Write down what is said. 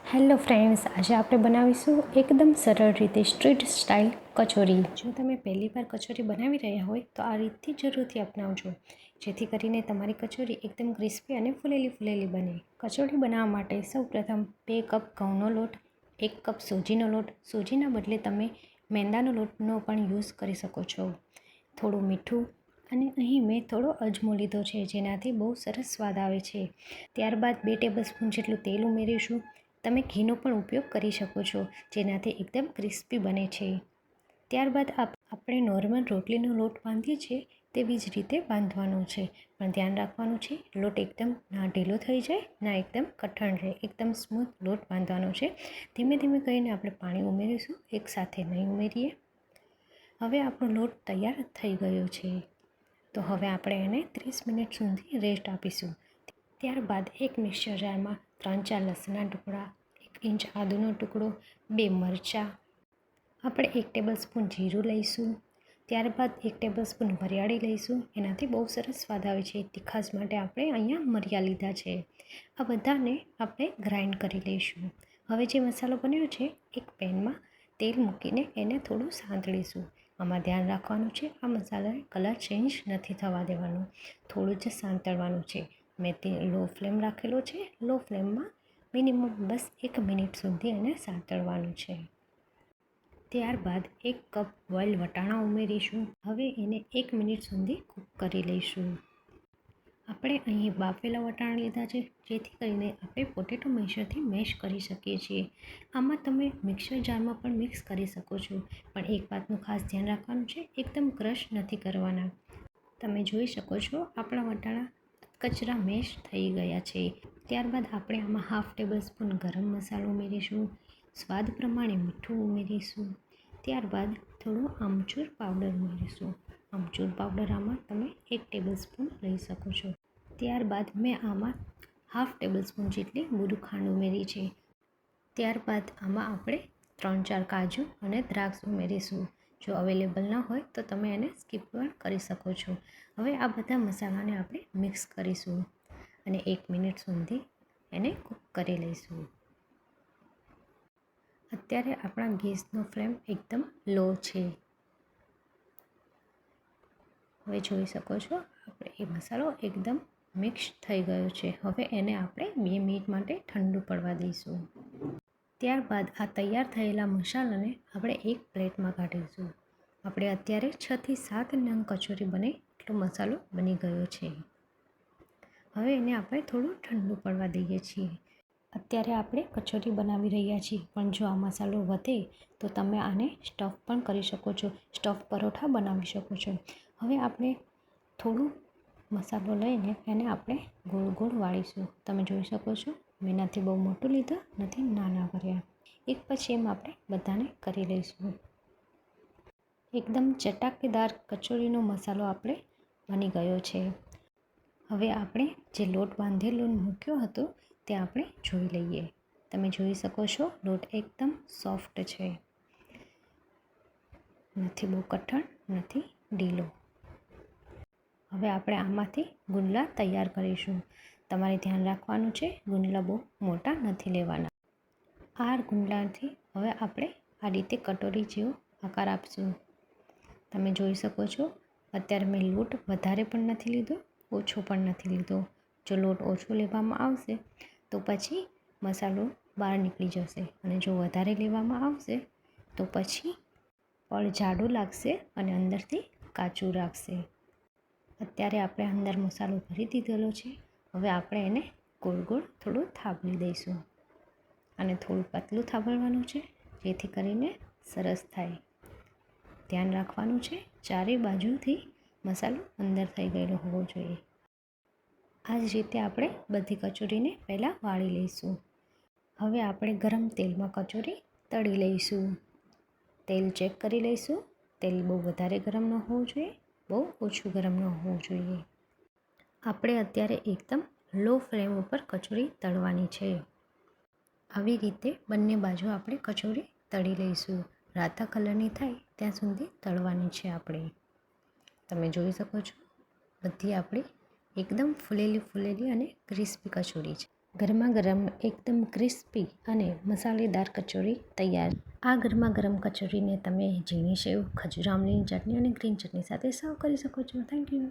Hello friends, આજે આપણે બનાવીશું એકદમ સરળ રીતે સ્ટ્રીટ સ્ટાઇલ કચોરી. જો તમે પહેલી વાર કચોરી બનાવી રહ્યા હોય તો આ રીતથી જરૂરથી અપનાવજો, જેથી કરીને તમારી કચોરી એકદમ ક્રિસ્પી અને ફૂલેલી બને. કચોરી બનાવવા માટે સૌપ્રથમ 2 કપ ઘઉંનો લોટ, 1 કપ સૂજીનો લોટ. સૂજીના બદલે તમે મેંદાનો લોટનો પણ યુઝ કરી શકો છો. થોડું મીઠું અને અહીં મેં થોડો અજમો લીધો છે, જેનાથી બહુ સરસ સ્વાદ આવે છે. ત્યારબાદ 2 ટેબલસ્પૂન જેટલું તેલ ઉમેરીશું. તમે ઘીનો પણ ઉપયોગ કરી શકો છો, જેનાથી એકદમ ક્રિસ્પી બને છે. ત્યારબાદ આપણે નોર્મલ રોટલીનો લોટ બાંધીએ છીએ તેવી જ રીતે બાંધવાનો છે, પણ ધ્યાન રાખવાનું છે લોટ એકદમ ના ઢીલો થઈ જાય ના એકદમ કઠણ રહે. એકદમ સ્મૂથ લોટ બાંધવાનો છે. ધીમે ધીમે કરીને આપણે પાણી ઉમેરીશું, એકસાથે નહીં ઉમેરીએ. હવે આપણો લોટ તૈયાર થઈ ગયો છે, તો હવે આપણે એને 30 મિનિટ સુધી રેસ્ટ આપીશું. ત્યારબાદ એક મિક્સર જારમાં 3-4 લસણના ટુકડા, 1 ઇંચ આદુનો ટુકડો, 2 મરચાં, આપણે 1 ટેબલસ્પૂન જીરું લઈશું. ત્યારબાદ 1 ટેબલસ્પૂન વરિયાળી લઈશું. એનાથી બહુ સરસ સ્વાદ આવે છે. તીખાશ માટે આપણે અહીંયા મરિયા લીધા છે. આ બધાને આપણે ગ્રાઇન્ડ કરી લઈશું. હવે જે મસાલો બન્યો છે, એક પેનમાં તેલ મૂકીને એને થોડું સાંતળીશું. આમાં ધ્યાન રાખવાનું છે, આ મસાલાને કલર ચેન્જ નથી થવા દેવાનો, થોડું જ સાંતળવાનું છે. મેં તે લો ફ્લેમ રાખેલો છે. લો ફ્લેમમાં મિનિમમ બસ 1 મિનિટ સુધી એને સાંતળવાનું છે. ત્યારબાદ 1 કપ બોઇલ વટાણા ઉમેરીશું. હવે એને 1 મિનિટ સુધી કૂક કરી લઈશું. આપણે અહીં બાફેલા વટાણા લીધા છે, જેથી કરીને આપણે પોટેટો મેશરથી મેશ કરી શકીએ છીએ. આમાં તમે મિક્સર જારમાં પણ મિક્સ કરી શકો છો, પણ એક વાતનું ખાસ ધ્યાન રાખવાનું છે, એકદમ ક્રશ નથી કરવાના. તમે જોઈ શકો છો આપણા વટાણા કચરા મેશ થઈ ગયા છે. ત્યારબાદ આપણે આમાં 1/2 ટેબલસ્પૂન ગરમ મસાલો ઉમેરીશું. સ્વાદ પ્રમાણે મીઠું ઉમેરીશું. ત્યારબાદ થોડું આમચૂર પાવડર ઉમેરીશું. આમચૂર પાવડર આમાં તમે 1 ટેબલસ્પૂન લઈ શકો છો. ત્યારબાદ મેં આમાં 1/2 ટેબલસ્પૂન જેટલી બુરુ ખાંડ ઉમેરી છે. ત્યારબાદ આમાં આપણે 3-4 કાજુ અને દ્રાક્ષ ઉમેરીશું. જો અવેલેબલ ન હોય તો તમે એને સ્કીપ પણ કરી શકો છો. હવે આ બધા મસાલાને આપણે મિક્સ કરીશું અને 1 મિનિટ સુધી એને કૂક કરી લઈશું. અત્યારે આપણા ગેસનો ફ્લેમ એકદમ લો છે. હવે જોઈ શકો છો આપણે એ મસાલો એકદમ મિક્સ થઈ ગયો છે. હવે એને આપણે 2 મિનિટ માટે ઠંડુ પડવા દઈશું. ત્યારબાદ આ તૈયાર થયેલા મસાલાને આપણે એક પ્લેટમાં કાઢીશું. આપણે અત્યારે 6 થી 7 નંગ કચોરી બને એટલો મસાલો બની ગયો છે. હવે એને આપણે થોડું ઠંડુ પડવા દઈએ છીએ. અત્યારે આપણે કચોરી બનાવી રહ્યા છીએ, પણ જો આ મસાલો વધે તો તમે આને સ્ટફ પણ કરી શકો છો. સ્ટફ પરોઠા બનાવી શકો છો. હવે આપણે થોડું મસાલો લઈને એને આપણે ગોળ ગોળ વાળીશું. તમે જોઈ શકો છો મેં નથી બહુ મોટું લીધું, નથી નાના કર્યા. એક પછી એમ આપણે બધાને કરી લઈશું. એકદમ ચટાકેદાર કચોરીનો મસાલો આપણે બની ગયો છે. હવે આપણે જે લોટ બાંધેલો મૂક્યો હતો તે આપણે જોઈ લઈએ. તમે જોઈ શકો છો લોટ એકદમ સોફ્ટ છે, નથી બહુ કઠણ, નથી ઢીલો. હવે આપણે આમાંથી ગુંદલા તૈયાર કરીશું. તમારે ધ્યાન રાખવાનું છે, ગુંદલા બહુ મોટા નથી લેવાના. આ ગુંદલાથી હવે આપણે આ રીતે કટોરી જેવો આકાર આપશું. તમે જોઈ શકો છો અત્યારે મેં લોટ વધારે પણ નથી લીધો, ઓછો પણ નથી લીધો. જો લોટ ઓછો લેવામાં આવશે તો પછી મસાલો બહાર નીકળી જશે, અને જો વધારે લેવામાં આવશે તો પછી પણ જાડું લાગશે અને અંદરથી કાચું રાખશે. અત્યારે આપણે અંદર મસાલો ભરી દીધેલો છે. હવે આપણે એને ગોળ ગોળ થોડું થાબડી દઈશું, અને થોડું પતલું થાબડવાનું છે, જેથી કરીને સરસ થાય. ધ્યાન રાખવાનું છે, ચારે બાજુથી મસાલો અંદર થઈ ગયેલો હોવો જોઈએ. આ જ રીતે આપણે બધી કચોરીને પહેલાં વાળી લઈશું. હવે આપણે ગરમ તેલમાં કચોરી તળી લઈશું. તેલ ચેક કરી લઈશું. તેલ બહુ વધારે ગરમ ન હોવું જોઈએ, બહુ ઓછું ગરમ ન હોવું જોઈએ. આપણે અત્યારે એકદમ લો ફ્લેમ ઉપર કચોરી તળવાની છે. આવી રીતે બંને બાજુ આપણે કચોરી તળી લઈશું. રાતા કલરની થાય ત્યાં સુધી તળવાની છે આપણે. તમે જોઈ શકો છો બધી આપણી એકદમ ફૂલેલી અને ક્રિસ્પી કચોરી છે. ગરમા ગરમ એકદમ ક્રિસ્પી અને મસાલેદાર કચોરી તૈયાર. આ ગરમા ગરમ કચોરીને તમે ઝીણી સેવ, ખજૂર આમલીની ચટણી અને ગ્રીન ચટણી સાથે સર્વ કરી શકો છો. Thank you.